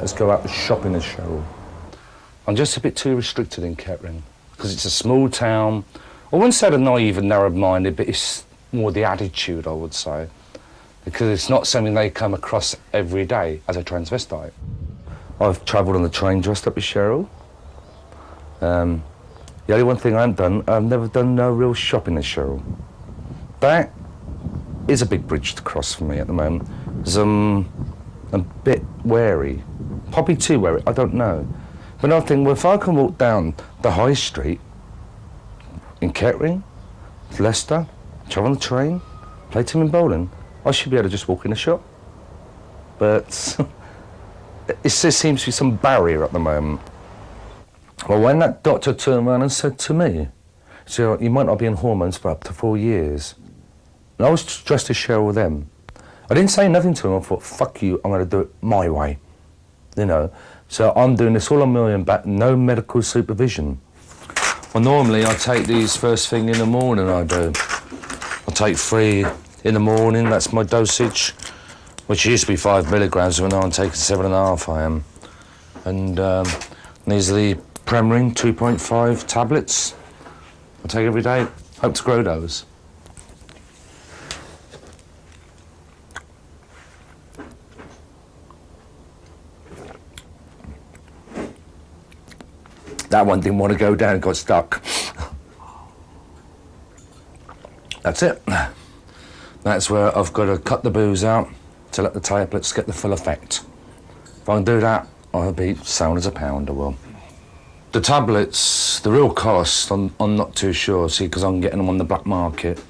Let's go out shopping as Cheryl. I'm just a bit too restricted in Kettering because it's a small town. I wouldn't say they're naive and narrow-minded, but it's more the attitude, I would say, because it's not something they come across every day as a transvestite. I've travelled on the train dressed up as Cheryl. The only one thing I haven't done, I've never done no real shopping as Cheryl. That is a big bridge to cross for me at the moment, because I'm a bit wary. Probably too wary, I don't know. But I think, well, if I can walk down the high street in Kettering, Leicester, travel on the train, play Tim and bowling, I should be able to just walk in the shop. But it just seems to be some barrier at the moment. Well, when that doctor turned around and said to me, so you might not be on hormones for up to 4 years. And I was dressed as Cheryl then. I didn't say nothing to him. I thought, fuck you, I'm going to do it my way. You know, so I'm doing this all on my own back, no medical supervision. Well, normally I take these first thing in the morning, I do. I take 3 in the morning, that's my dosage, which used to be 5 milligrams, but now I'm taking 7.5, I am. And these are the Premarin 2.5 tablets I take every day. Hope to grow those. That one didn't want to go down, got stuck. That's it. That's where I've got to cut the booze out to let the tablets get the full effect. If I can do that, I'll be sound as a pound, I will. The tablets, the real cost, I'm not too sure, see, because I'm getting them on the black market.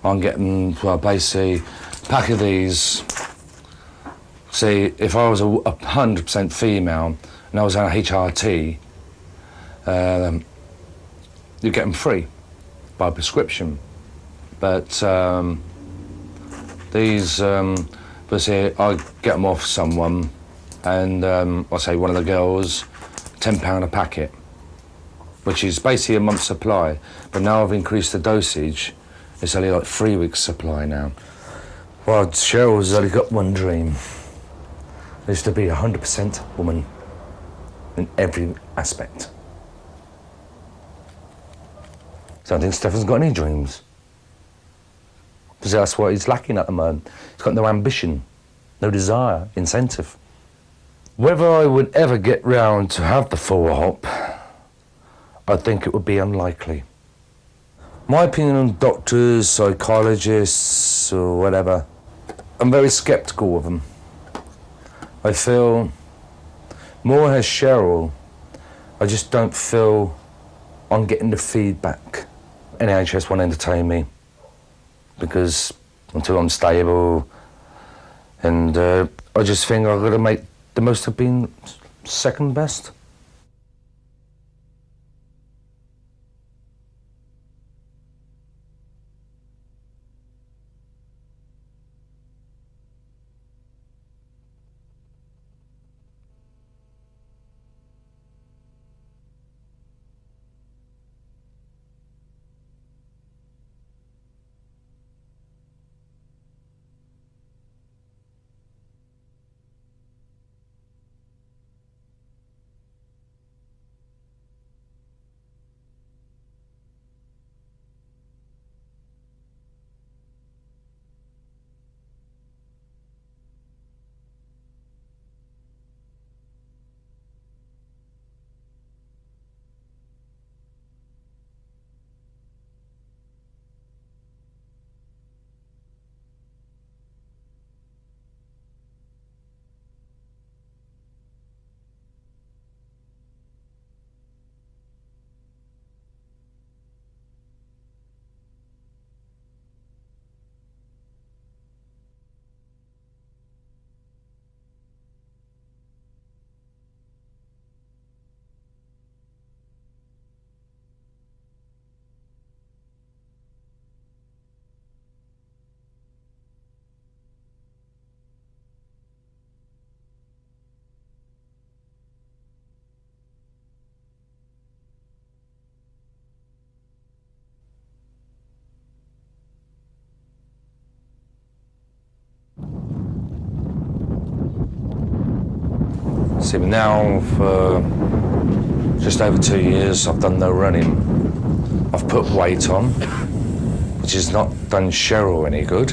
I'm getting, well, basically, a pack of these. See, if I was a 100% female and I was on a HRT, you get them free by prescription. But these, let's say I get them off someone, and I'll say one of the girls, £10 a packet, which is basically a month's supply. But now I've increased the dosage, it's only like 3 weeks supply now. Well, Cheryl's only got one dream, is to be a 100% woman in every aspect. So I don't think Stefan's got any dreams. Because that's what he's lacking at the moment. He's got no ambition, no desire, incentive. Whether I would ever get round to have the full hop, I think it would be unlikely. My opinion on doctors, psychologists, or whatever, I'm very sceptical of them. I feel, more as Cheryl, I just don't feel I'm getting the feedback. NHS won't entertain me, because until I'm stable, and I just think I've got to make the most of being second best. See, now for just over 2 years, I've done no running. I've put weight on, which has not done Cheryl any good.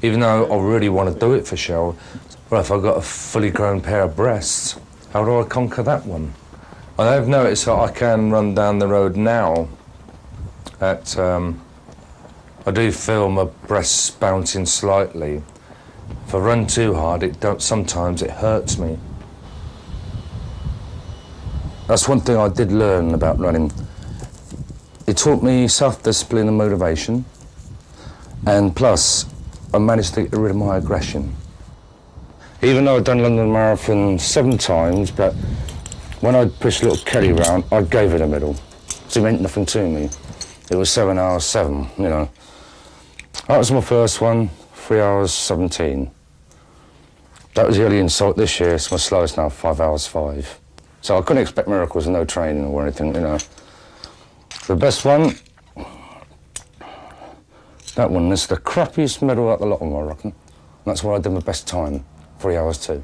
Even though I really want to do it for Cheryl, well, if I've got a fully grown pair of breasts, how do I conquer that one? I have noticed that I can run down the road now that I do feel my breasts bouncing slightly. If I run too hard, sometimes it hurts me. That's one thing I did learn about running. It taught me self-discipline and motivation, and plus, I managed to get rid of my aggression. Even though I'd done London Marathon 7 times, but when I'd push little Kelly round, I gave her the middle. It meant nothing to me. It was 7 hours 7, you know. That was my first one, 3 hours 17. That was the early insult this year, it's my slowest now, 5 hours 5. So I couldn't expect miracles and no training or anything, you know. The best one, that one is the crappiest medal out the lot of them, I reckon. And that's where I did my best time, 3 hours 2.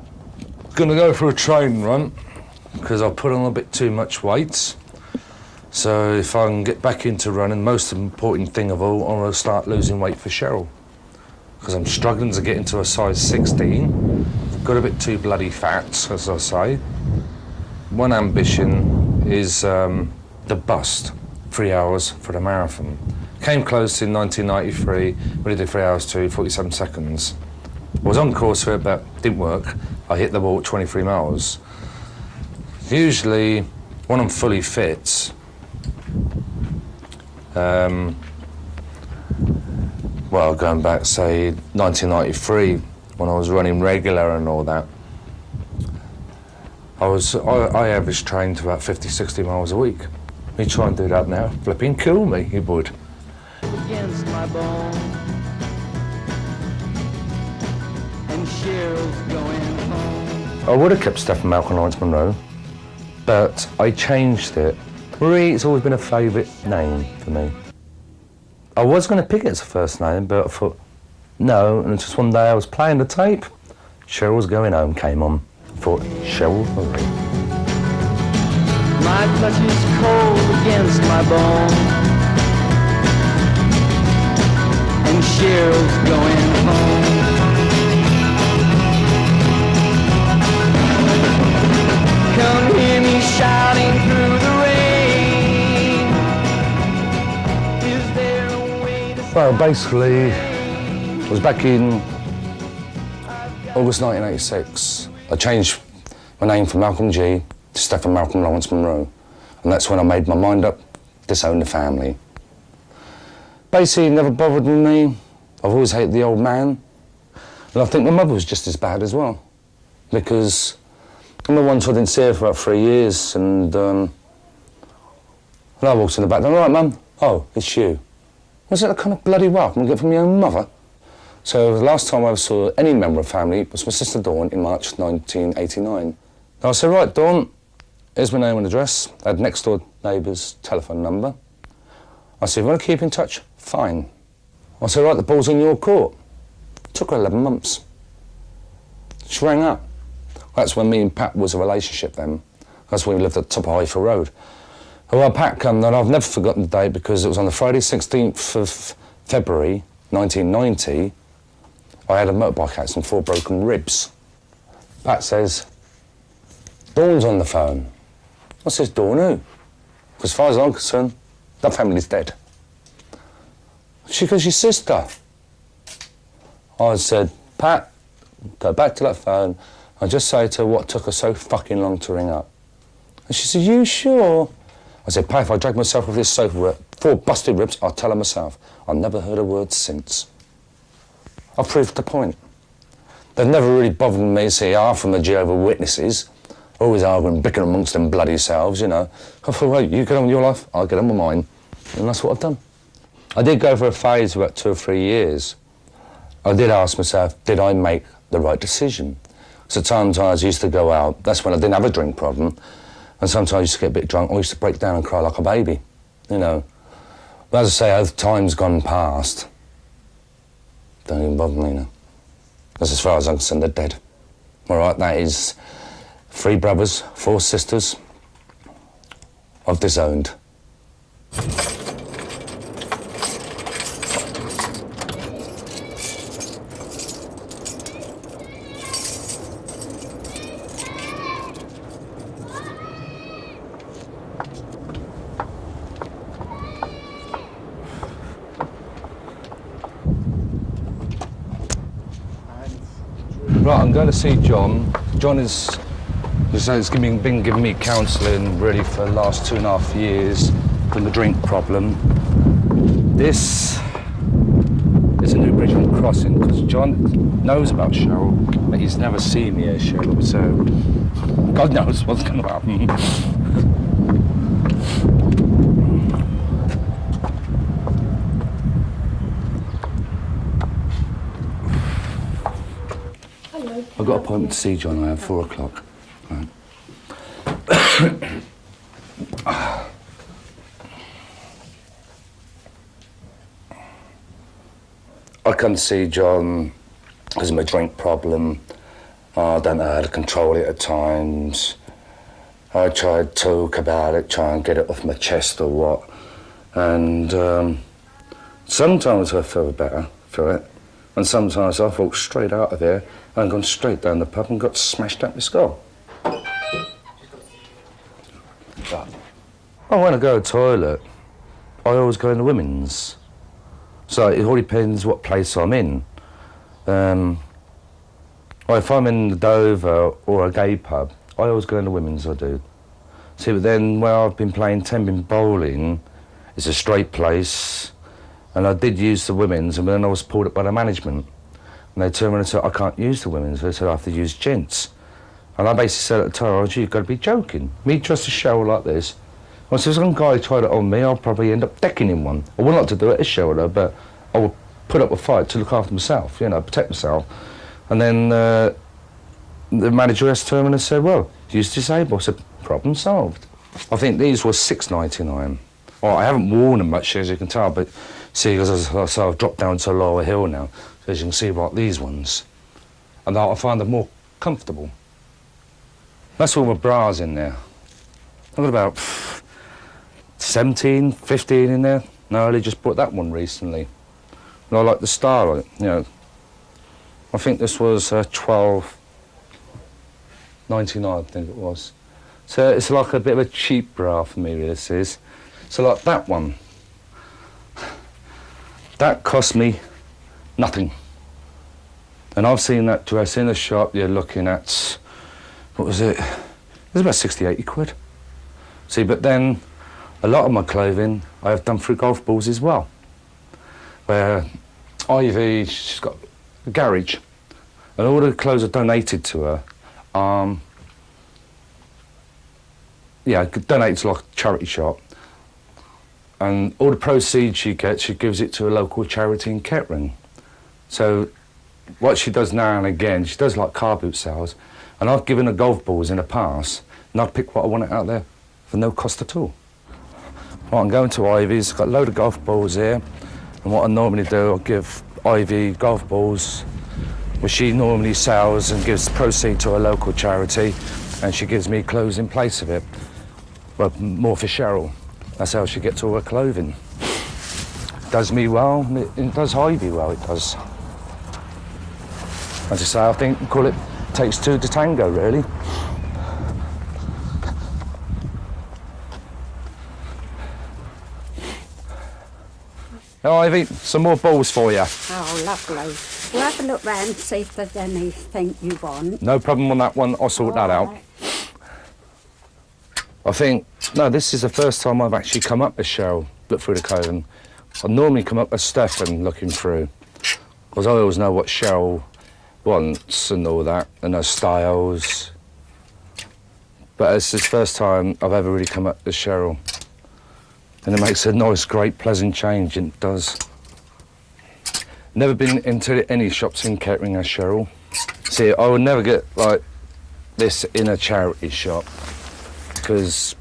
Gonna go for a training run, because I put on a bit too much weight. So if I can get back into running, most important thing of all, I'm gonna start losing weight for Cheryl. Because I'm struggling to get into a size 16. Got a bit too bloody fat, as I say. One ambition is the bust, 3 hours for the marathon. Came close in 1993, really did 3 hours 2, 47 seconds. I was on course for it, but didn't work. I hit the wall at 23 miles. Usually, when I'm fully fit, well, going back, say, 1993, when I was running regular and all that, I averaged trained to about 50, 60 miles a week. Me try and do that now, flipping kill me, he would. Against my bone, and Cheryl's going home. I would have kept Stephen Malcolm Lawrence Monroe, but I changed it. Marie, it's always been a favourite name for me. I was going to pick it as a first name, but I thought, no, and just one day I was playing the tape, Cheryl's Going Home came on. I thought, Cheryl Marie. My touch is cold against my bone, and Cheryl's going home. Come hear me shouting through the rain. Is there a way to... Well, basically, it was back in August 1986. I changed my name from Malcolm G to Stephen Malcolm Lawrence Monroe, and that's when I made my mind up, disown the family. Basically, it never bothered with me. I've always hated the old man, and I think my mother was just as bad as well, because I remember once I didn't see her for about 3 years, and I walked in the back door, all right, Mum? Oh, it's you. Was that the kind of bloody welcome you get from your own mother? So the last time I ever saw any member of family was my sister Dawn in March 1989. I said, right, Dawn, here's my name and address. I had next door neighbour's telephone number. I said, if you want to keep in touch, fine. I said, right, the ball's in your court. It took her 11 months. She rang up. That's when me and Pat was a relationship then. That's when we lived at the top of Highfield Road. Well, Pat come, and I've never forgotten the day because it was on the Friday 16th of February 1990. I had a motorbike accident, 4 broken ribs. Pat says, Dawn's on the phone. I says, Dawn who? As far as I'm concerned, that family's dead. She goes, your sister. I said, Pat, go back to that phone and just say to her what took her so fucking long to ring up. And she said, you sure? I said, Pat, if I drag myself off this sofa with 4 busted ribs, I'll tell her myself. I've never heard a word since. I've proved the point. They've never really bothered me, see, half from the Jehovah's Witnesses, always arguing, bickering amongst them bloody selves, you know. I thought, well, you get on with your life, I'll get on with mine. And that's what I've done. I did go for a phase of about 2 or 3 years. I did ask myself, did I make the right decision? So sometimes I used to go out, that's when I didn't have a drink problem, and sometimes I used to get a bit drunk, I used to break down and cry like a baby, you know. But as I say, as time's gone past, don't even bother me now. That's as far as I'm concerned, they're dead. All right, that is 3 brothers, 4 sisters. I've disowned. Right, I'm going to see John. John has been giving me counselling really for the last 2.5 years from the drink problem. This is a new bridge I'm crossing because John knows about Cheryl, but he's never seen me as Cheryl, so God knows what's going to happen. I've got an appointment to see John. I have 4 o'clock. Right. I come to see John because of my drink problem. I don't know how to control it at times. I try to talk about it, try and get it off my chest or what. And sometimes I feel better for it. And sometimes I walk straight out of here and gone straight down the pub and got smashed up my skull. Oh, when I go to the toilet, I always go in the women's. So it all depends what place I'm in. Well, if I'm in the Dover or a gay pub, I always go in the women's, I do. See, but then where I've been playing Tenpin bowling, it's a straight place, and I did use the women's, and then I was pulled up by the management. And they turned around and said, I can't use the women's. They said, I have to use gents. And I basically said at the time, oh, gee, you've got to be joking. Me trust a show like this. Well, so if some guy tried it on me, I'll probably end up decking him one. I wouldn't like to do it as shoulder, but I would put up a fight to look after myself, you know, protect myself. And then the manager has turned around and said, well, use disabled. I said, problem solved. I think these were $6.99. Well, I haven't worn them much, as you can tell, but see, because I've dropped down to a lower hill now, so as you can see, like these ones. And I find them more comfortable. That's all my bras in there. I've got about 17, 15 in there. No, I only just bought that one recently. And I like the style of it, you know. I think this was $12.99, I think it was. So it's like a bit of a cheap bra for me, this is. So like that one, that cost me nothing. And I've seen that dress in a shop, you're looking at, what was it? It was about 60, 80 quid. See, but then a lot of my clothing I have done through golf balls as well. Where Ivy, she's got a garage, and all the clothes are donated to her. Donated to like a charity shop. And all the proceeds she gets, she gives it to a local charity in Kettering. So what she does now and again, she does like car boot sales, and I've given her golf balls in the past, and I'd pick what I wanted out there for no cost at all. Well, I'm going to Ivy's, got a load of golf balls here, and what I normally do, I'll give Ivy golf balls, which she normally sells and gives proceeds to a local charity, and she gives me clothes in place of it. Well, more for Cheryl. That's how she gets all her clothing. Does me well, it does Ivy well, it does. As I say, I think, call it, takes two to tango, really. Now, Ivy, some more balls for you. Oh, lovely. We'll have a look round and see if there's anything you want. No problem on that one, I'll sort that out. I think, no, this is the first time I've actually come up as Cheryl, look through the clothing. I normally come up as Stefan looking through, because I always know what Cheryl wants and all that, and her styles. But it's the first time I've ever really come up as Cheryl. And it makes a nice, great, pleasant change, and it does. Never been into any shops in Kettering as Cheryl. See, I would never get like this in a charity shop, because,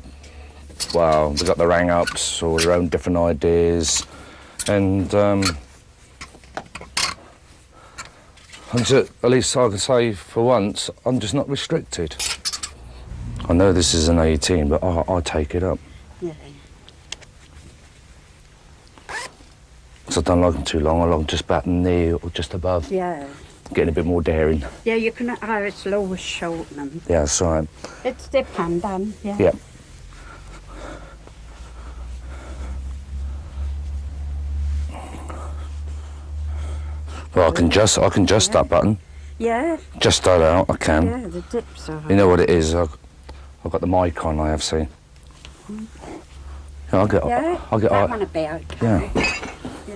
well, they've got their hang-ups or their own different ideas, and I'm just, at least I can say for once, I'm just not restricted. I know this is an 18, but I'll take it up. Yeah. So I don't like them too long. I like them just about knee or just above. Yeah. Getting a bit more daring. Yeah, you can always lower shorten them. Yeah, that's right. It's dependent, yeah. Yeah. Well, I can just that button. Yeah, Just that out, I can. yeah, the dips are. You know what it is? I've got the mic on, I have seen. Yeah, I'll get Yeah, I'll get that one will be okay. Yeah. Yeah.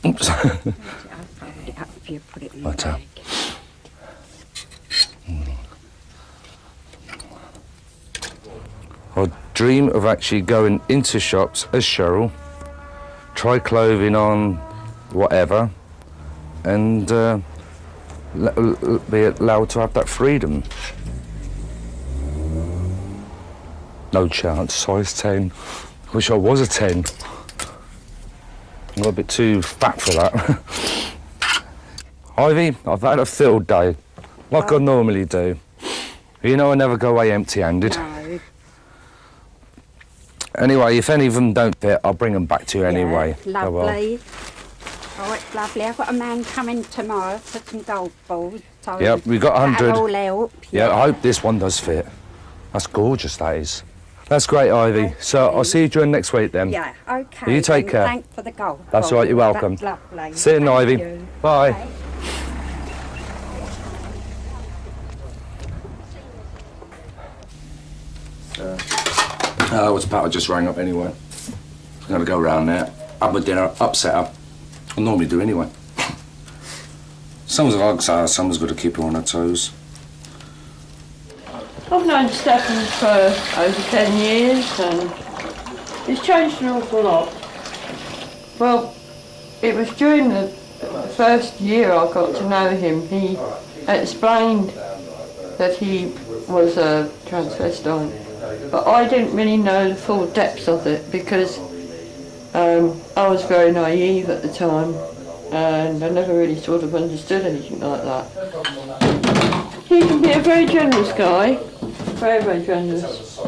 Oops. I'll fold it up if you put it in the What's that? bag. I dream of actually going into shops as Cheryl, try clothing on whatever, and be allowed to have that freedom. No chance, size 10. Wish I was a 10. I'm a bit too fat for that. Ivy, I've had a field day, like I normally do. You know I never go away empty-handed. No. Anyway, if any of them don't fit, I'll bring them back to you anyway. Yeah, Oh, well. lovely. Oh, it's lovely. I've got a man coming tomorrow for some golf balls. So Yep, we got 100. that'll all help. Yeah, I hope this one does fit. That's gorgeous, that is. That's great, Ivy. So I'll see you during next week then. Yeah, okay. You take and care. Thanks for the golf That's ball. all right, you're welcome. That's lovely. See you, Thank Ivy. you. Bye. Bye. What's Pat? I just rang up anyway. I'm going to go round there, have my dinner, upset her. I normally do anyway. Someone's like her, someone's got to keep her on her toes. I've known Stefan for over 10 years and he's changed an awful lot. Well, it was during the first year I got to know him, he explained that he was a transvestite. But I didn't really know the full depths of it because I was very naive at the time and I never really sort of understood anything like that. He can be a very generous guy, very, very generous.